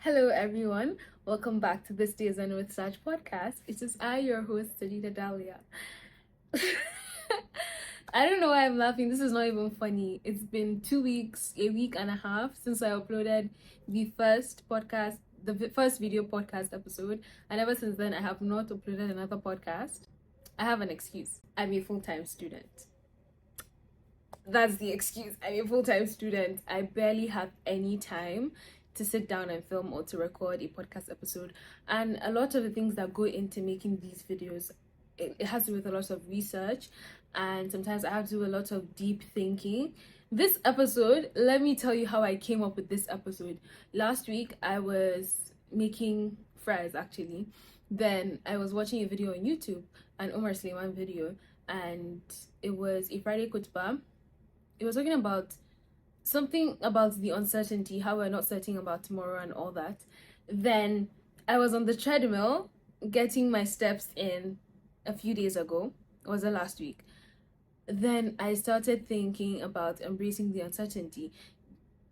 Hello, everyone. Welcome back to This Days End with Saj podcast. It is I, your host, Sajeedahdahliah. I don't know why I'm laughing. This is not even funny. It's been 2 weeks, a week and a half since I uploaded the first podcast, first video podcast episode. And ever since then, I have not uploaded another podcast. I have an excuse. I'm a full-time student. That's the excuse. I'm a full-time student. I barely have any time to sit down and film or to record a podcast episode, and a lot of the things that go into making these videos, it has to do with a lot of research, and sometimes I have to do a lot of deep thinking. This episode, let me tell you how I came up with this episode. Last week I was making fries, actually. Then I was watching a video on YouTube, an Omar Suleiman video, and it was a Friday Kutbah. It was talking about something about the uncertainty, how we're not certain about tomorrow and all that. Then I was on the treadmill getting my steps in a few days ago. Or was it last week? Then I started thinking about embracing the uncertainty.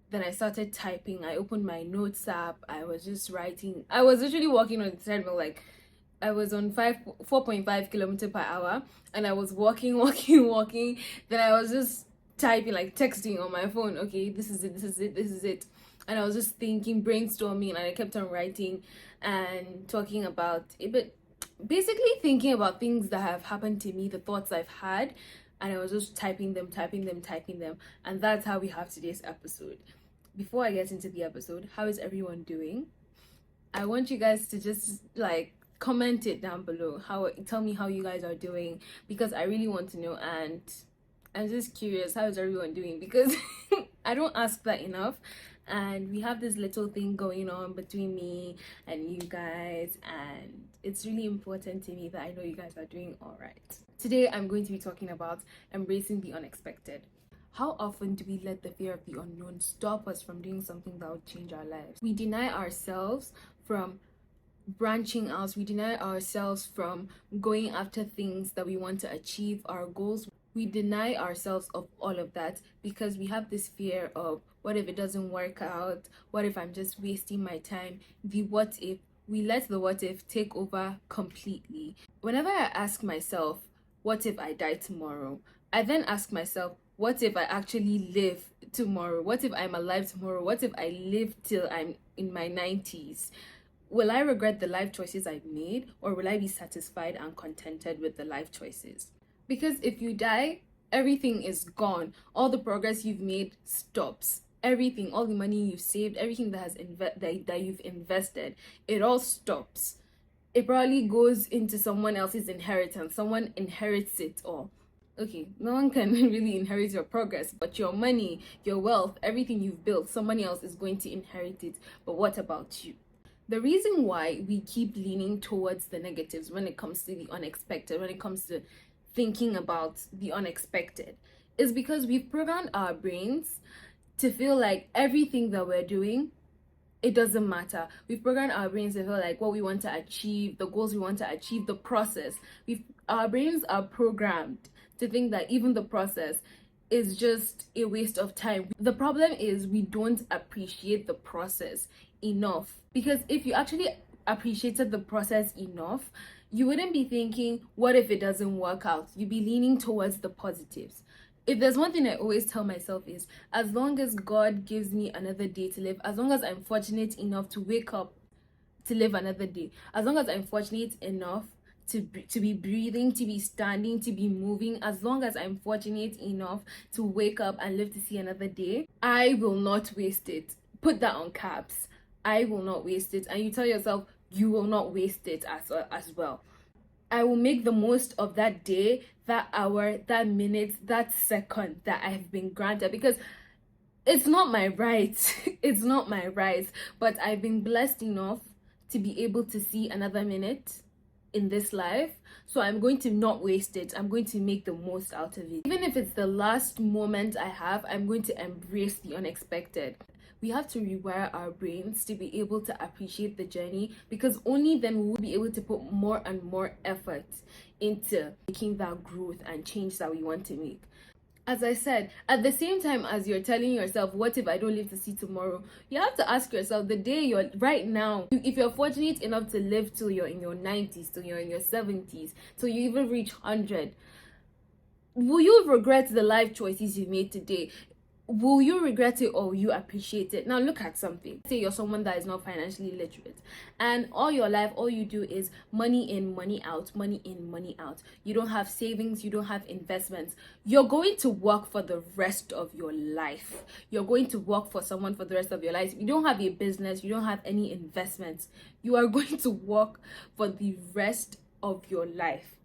Then I started typing. I opened my notes app. I was just writing. I was literally walking on the treadmill, like I was on 4.5 kilometers per hour, and I was walking. Then I was just typing, like texting on my phone. Okay, this is it. And I was just thinking, brainstorming, and I kept on writing and talking about it, but basically thinking about things that have happened to me, the thoughts I've had, and I was just typing them. And that's how we have today's episode. Before I get into the episode, how is everyone doing? I want you guys to just comment it down below. Tell me how you guys are doing, because I really want to know, and I'm just curious, how is everyone doing? Because I don't ask that enough, and we have this little thing going on between me and you guys, and it's really important to me that I know you guys are doing all right. Today I'm going to be talking about embracing the unexpected. How often do we let the fear of the unknown stop us from doing something that would change our lives? We deny ourselves from branching out. We deny ourselves from going after things that we want to achieve, our goals. We deny ourselves of all of that because we have this fear of, what if it doesn't work out? What if I'm just wasting my time? The what if. We let the what if take over completely. Whenever I ask myself, what if I die tomorrow? I then ask myself, what if I actually live tomorrow? What if I'm alive tomorrow? What if I live till I'm in my 90s? Will I regret the life choices I've made, or will I be satisfied and contented with the life choices? Because if you die, everything is gone. All the progress you've made stops. Everything, all the money you've saved, everything that you've invested, it all stops. It probably goes into someone else's inheritance. Someone inherits it all. Okay, no one can really inherit your progress, but your money, your wealth, everything you've built, someone else is going to inherit it. But what about you? The reason why we keep leaning towards the negatives when it comes to the unexpected, when it comes to thinking about the unexpected, is because we've programmed our brains to feel like everything that we're doing, it doesn't matter. We've programmed our brains to feel like what we want to achieve, the goals we want to achieve, the process. Our brains are programmed to think that even the process is just a waste of time. The problem is we don't appreciate the process enough, because if you actually appreciated the process enough, you wouldn't be thinking, what if it doesn't work out? You'd be leaning towards the positives. If there's one thing I always tell myself is, as long as God gives me another day to live, as long as I'm fortunate enough to wake up to live another day, as long as I'm fortunate enough to be breathing, to be standing, to be moving, as long as I'm fortunate enough to wake up and live to see another day, I will not waste it. Put that on caps. I will not waste it. And you tell yourself, you will not waste it as well. I will make the most of that day, that hour, that minute, that second that I have been granted, because it's not my right. It's not my right, but I've been blessed enough to be able to see another minute in this life, so I'm going to not waste it. I'm going to make the most out of it. Even if it's the last moment I have, I'm going to embrace the unexpected. We have to rewire our brains to be able to appreciate the journey, because only then we will be able to put more and more effort into making that growth and change that we want to make. As I said, at the same time as you're telling yourself, what if I don't live to see tomorrow? You have to ask yourself, the day you're right now, if you're fortunate enough to live till you're in your 90s, till you're in your 70s, till you even reach 100, will you regret the life choices you made today? Will you regret it or will you appreciate it? Now look at something. Say you're someone that is not financially literate, and all your life all you do is money in, money out, money in, money out. You don't have savings, you don't have investments. You're going to work for the rest of your life. You're going to work for someone for the rest of your life. You don't have a business, you don't have any investments. You are going to work for the rest of your life.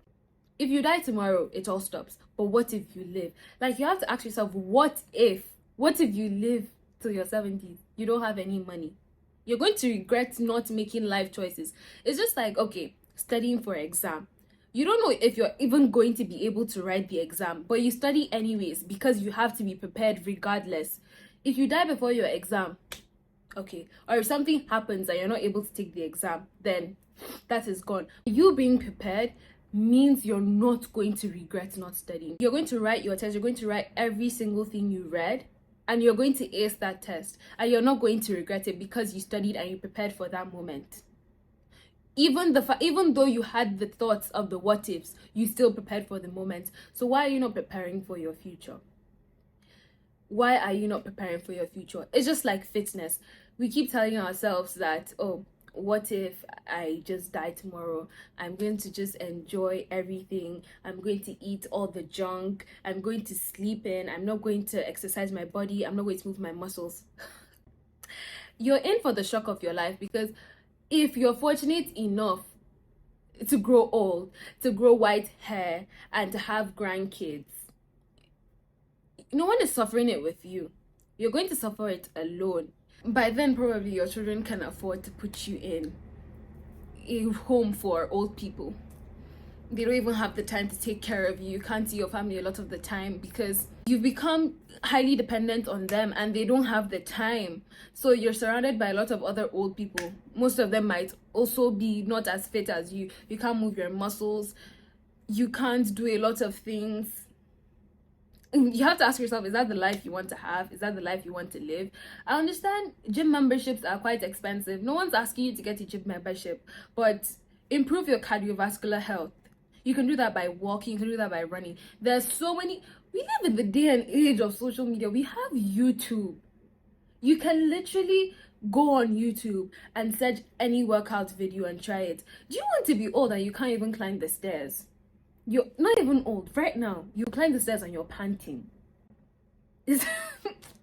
If you die tomorrow, it all stops. But what if you live? Like, you have to ask yourself, what if you live till your 70s? You don't have any money. You're going to regret not making life choices. It's just like, okay, studying for exam. You don't know if you're even going to be able to write the exam, but you study anyways because you have to be prepared regardless. If you die before your exam, okay, or if something happens and you're not able to take the exam, then that is gone. You being prepared means you're not going to regret not studying. You're going to write your test, you're going to write every single thing you read, and you're going to ace that test, and you're not going to regret it because you studied and you prepared for that moment. Even though you had the thoughts of the what ifs, you still prepared for the moment. So why are you not preparing for your future? Why are you not preparing for your future? It's just like fitness. We keep telling ourselves that, oh, what if I just die tomorrow? I'm going to just enjoy everything. I'm going to eat all the junk. I'm going to sleep in. I'm not going to exercise my body. I'm not going to move my muscles. You're in for the shock of your life, because if you're fortunate enough to grow old, to grow white hair, and to have grandkids, no one is suffering it with you. You're going to suffer it alone. By then, probably your children can afford to put you in a home for old people. They don't even have the time to take care of you. You can't see your family a lot of the time because you've become highly dependent on them and they don't have the time. So you're surrounded by a lot of other old people. Most of them might also be not as fit as you. You can't move your muscles. You can't do a lot of things. You have to ask yourself, is that the life you want to have? Is that the life you want to live? I understand gym memberships are quite expensive. No one's asking you to get a gym membership, but improve your cardiovascular health. You can do that by walking, you can do that by running. There's so many. We live in the day and age of social media. We have YouTube. You can literally go on YouTube and search any workout video and try it. Do you want to be old and you can't even climb the stairs? You're not even old. Right now, you climb the stairs and you're panting.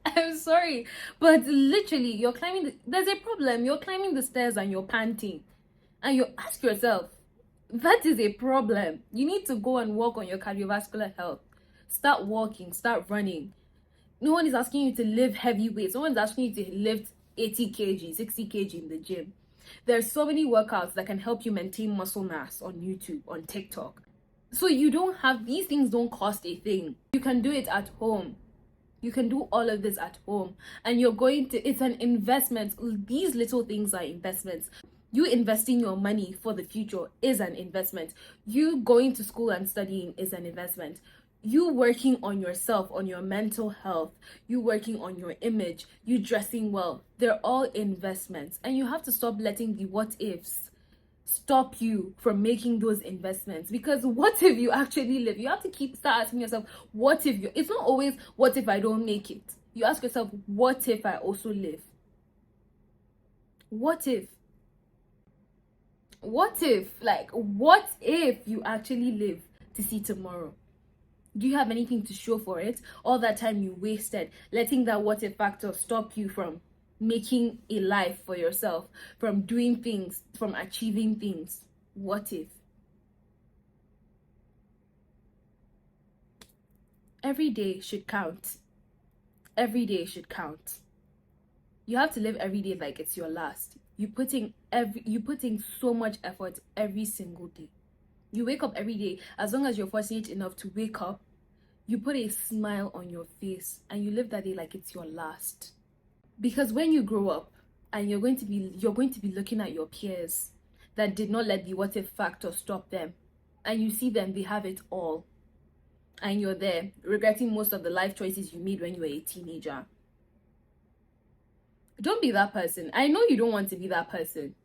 I'm sorry, but literally, you're climbing. There's a problem. You're climbing the stairs and you're panting. And you ask yourself, that is a problem. You need to go and work on your cardiovascular health. Start walking, start running. No one is asking you to lift heavy weights. No one's asking you to lift 80 kg, 60 kg in the gym. There's so many workouts that can help you maintain muscle mass on YouTube, on TikTok. So you don't have, these things don't cost a thing. You can do it at home. You can do all of this at home. And you're going to, it's an investment. These little things are investments. You investing your money for the future is an investment. You going to school and studying is an investment. You working on yourself, on your mental health, you working on your image, you dressing well, they're all investments. And you have to stop letting the what ifs stop you from making those investments. Because what if you actually live? You have to start asking yourself, what if you, it's not always what if I don't make it. You ask yourself, what if I also live? What if you actually live to see tomorrow? Do you have anything to show for it? All that time you wasted letting that what if factor stop you from making a life for yourself, from doing things, from achieving things. What if? Every day should count. Every day should count. You have to live every day like it's your last. You put in so much effort every single day. You wake up every day, as long as you're fortunate enough to wake up, you put a smile on your face and you live that day like it's your last. Because when you grow up and you're going to be looking at your peers that did not let the what if factor stop them, and you see them, they have it all. and you're there regretting most of the life choices you made when you were a teenager. Don't be that person. I know you don't want to be that person.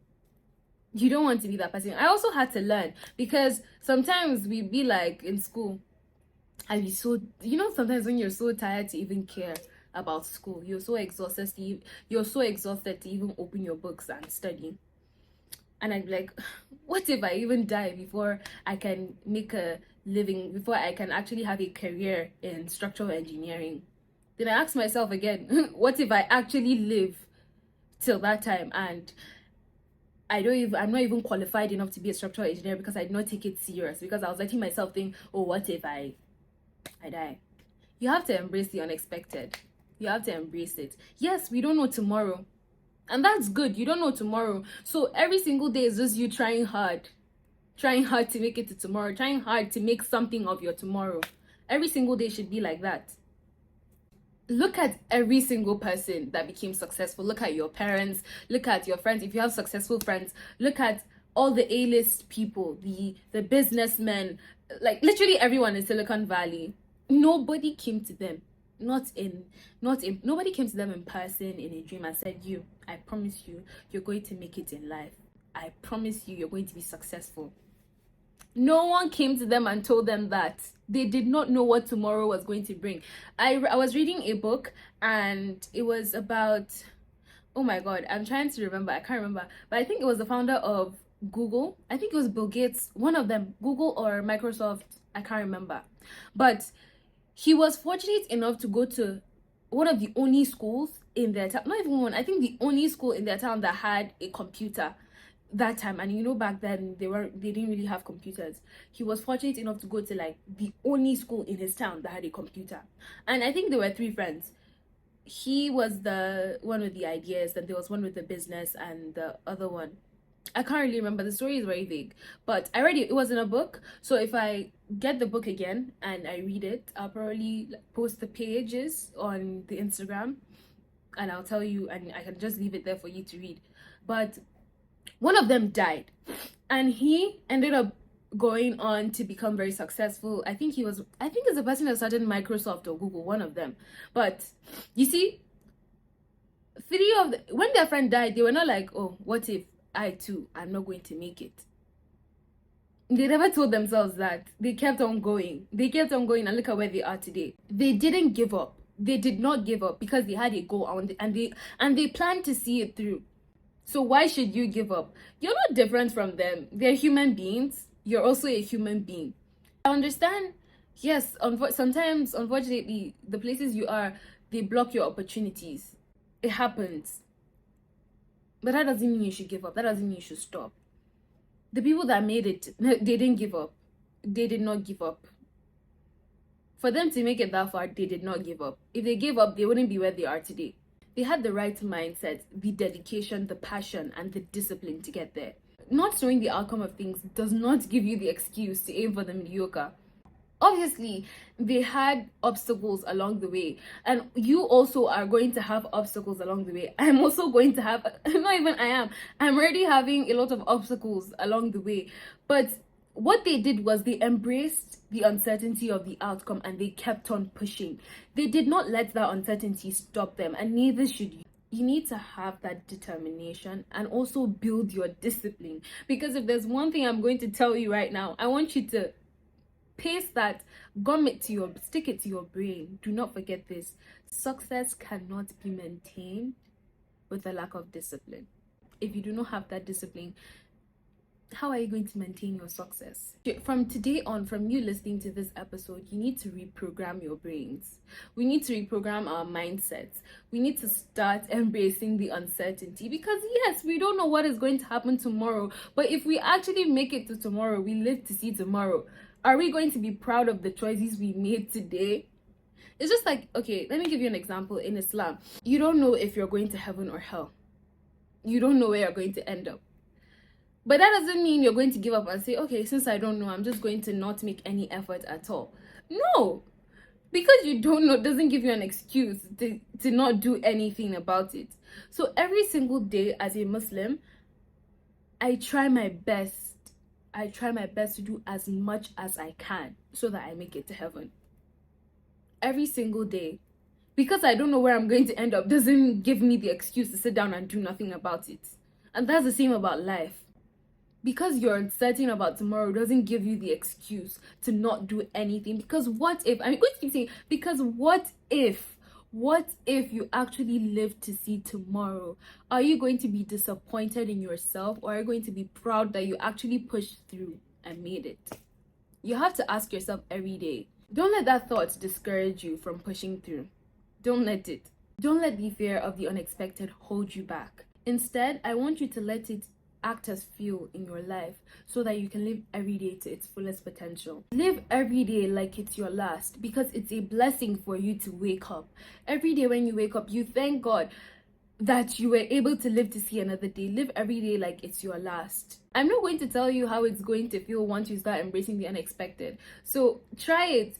You don't want to be that person. I also had to learn, because sometimes we be like in school, and be so, sometimes when you're so tired to even care about school, you're so exhausted to even open your books and study. And I'd be like, what if I even die before I can make a living, before I can actually have a career in structural engineering? Then I ask myself again, what if I actually live till that time and I'm not even qualified enough to be a structural engineer because I did not take it serious, because I was letting myself think, oh, what if I die? You have to embrace the unexpected. You have to embrace it. Yes, we don't know tomorrow. And that's good. You don't know tomorrow. So every single day is just you trying hard to make it to tomorrow, trying hard to make something of your tomorrow. Every single day should be like that. Look at every single person that became successful. Look at your parents, look at your friends. If you have successful friends, look at all the A-list people, the businessmen, like literally everyone in Silicon Valley. Nobody came to them, nobody came to them in person in a dream and said, I promise you're going to make it in life. I promise you're going to be successful. No one came to them and told them that. They did not know what tomorrow was going to bring. I was reading a book, and it was about, oh my god, I'm trying to remember, I can't remember, but I think it was the founder of Google. I think it was Bill Gates, one of them, Google or Microsoft, I can't remember. But he was fortunate enough to go to one of the only schools in their town, not even one, I think the only school in their town that had a computer that time. And back then they didn't really have computers. He was fortunate enough to go to like the only school in his town that had a computer. And I think there were 3 friends. He was the one with the ideas, and there was one with the business, and the other one, I can't really remember. The story is very vague, but I read it. It was in a book. So if I get the book again and I read it, I'll probably post the pages on the Instagram, and I'll tell you, and I can just leave it there for you to read. But one of them died, and he ended up going on to become very successful. I think it's the person that started Microsoft or Google, one of them. But you see, when their friend died, they were not like, oh, what if I'm not going to make it? They never told themselves that. They kept on going, and look at where they are today. They didn't give up. They did not give up, because they had a goal and they planned to see it through. So why should you give up? You're not different from them. They're human beings. You're also a human being. I understand. Yes, sometimes, unfortunately, the places you are, they block your opportunities. It happens. But that doesn't mean you should give up. That doesn't mean you should stop. The people that made it, they didn't give up. They did not give up. For them to make it that far, they did not give up. If they gave up, they wouldn't be where they are today. They had the right mindset, the dedication, the passion, and the discipline to get there. Not knowing the outcome of things does not give you the excuse to aim for the mediocre. Obviously, they had obstacles along the way, and you also are going to have obstacles along the way. I'm also going to have, I'm already having a lot of obstacles along the way. But what they did was they embraced the uncertainty of the outcome, and they kept on pushing. They did not let that uncertainty stop them, and neither should you. You need to have that determination and also build your discipline. Because if there's one thing I'm going to tell you right now, I want you to paste that, stick it to your brain. Do not forget this. Success cannot be maintained with a lack of discipline. If you do not have that discipline, how are you going to maintain your success? From today on, from you listening to this episode, you need to reprogram your brains. We need to reprogram our mindsets. We need to start embracing the uncertainty, because yes, we don't know what is going to happen tomorrow, but if we actually make it to tomorrow, we live to see tomorrow. Are we going to be proud of the choices we made today? It's just like, okay, let me give you an example. In Islam, you don't know if you're going to heaven or hell. You don't know where you're going to end up. But that doesn't mean you're going to give up and say, okay, since I don't know, I'm just going to not make any effort at all. No, because you don't know doesn't give you an excuse to not do anything about it. So every single day as a Muslim, I try my best to do as much as I can so that I make it to heaven. every single day. Because I don't know where I'm going to end up doesn't give me the excuse to sit down and do nothing about it. And that's the same about life. Because you're uncertain about tomorrow doesn't give you the excuse to not do anything. Because what if, I'm going to keep saying, because what if you actually live to see tomorrow? Are you going to be disappointed in yourself, or are you going to be proud that you actually pushed through and made it? You have to ask yourself every day. Don't let that thought discourage you from pushing through. Don't let it. Don't let the fear of the unexpected hold you back. Instead, I want you to let it act as fuel in your life so that you can live every day to its fullest potential. Live every day like it's your last, because it's a blessing for you to wake up. Every day when you wake up, you thank God that you were able to live to see another day. Live every day like it's your last. I'm not going to tell you how it's going to feel once you start embracing the unexpected. So try it.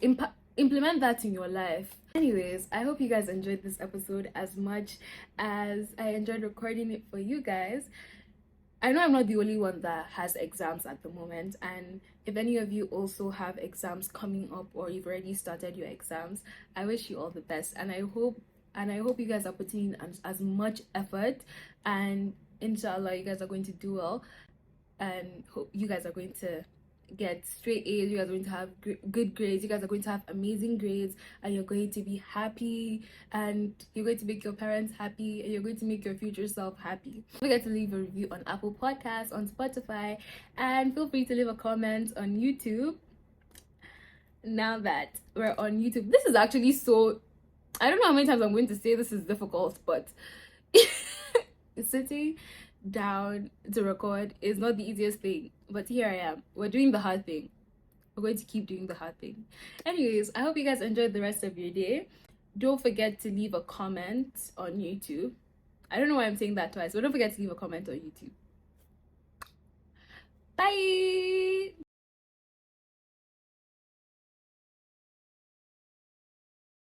Implement that in your life. Anyways, I hope you guys enjoyed this episode as much as I enjoyed recording it for you guys. I know I'm not the only one that has exams at the moment, and if any of you also have exams coming up or you've already started your exams, I wish you all the best, and I hope you guys are putting in as much effort, and inshallah you guys are going to do well, and hope you guys are going to get straight A's, you guys are going to have good grades, you guys are going to have amazing grades, and you're going to be happy, and you're going to make your parents happy, and you're going to make your future self happy. Don't forget to leave a review on Apple Podcasts, on Spotify, and feel free to leave a comment on YouTube. Now that we're on YouTube, this is actually so, I don't know how many times I'm going to say this is difficult, but sitting down to record is not the easiest thing, but here I am. We're doing the hard thing. We're going to keep doing the hard thing. Anyways, I hope you guys enjoyed the rest of your day. Don't forget to leave a comment on YouTube. I don't know why I'm saying that twice, but don't forget to leave a comment on YouTube. Bye.